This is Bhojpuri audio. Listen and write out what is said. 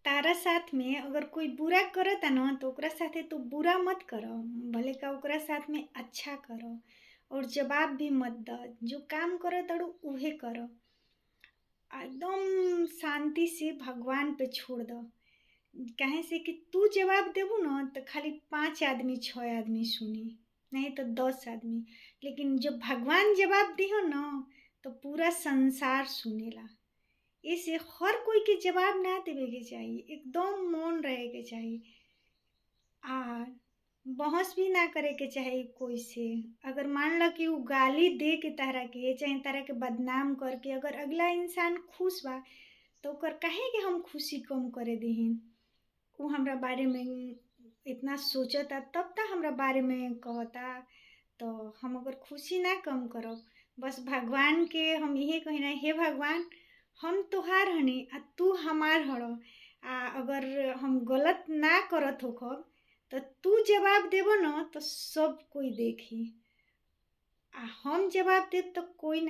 तारा साथ में अगर कोई बुरा करता न तो ओकरा साथे तू बुरा मत करो, भले का ओकरा साथ में अच्छा करो और जवाब भी मत द। जो काम करो तड़ू उहे करो। एकदम शांति से भगवान पे छोड़ दो। काहे से कि तू जवाब देबू न तो खाली 5 आदमी 6 आदमी सुनी, नहीं तो 10 आदमी। लेकिन जब भगवान जवाब दिहो न तो पूरा संसार सुनेला। इसे हर कोई के जवाब ना देवे के चाहिए, एकदम मौन रहे के चाहिए। आ बहस भी ना करे के चाहे कोई से। अगर मान लो कि वो गाली दे के तारा के चाहे तारा के बदनाम करके अगर अगला इंसान खुश बा तो ओकर काहे कि हम खुशी कम करे दीहिन। वो हमरा बारे में इतना सोचता तब तक हमरा बारे में कहता, तो हम अगर खुशी ना कम करब। बस भगवान के हम यही कहिना, हे भगवान हम तोहार हनी आ तू हमार हड़ो। आ अगर हम गलत ना करत होखब तो तू जवाब देबो न तो सब कोई देखी। आ हम जवाब देब तो कोई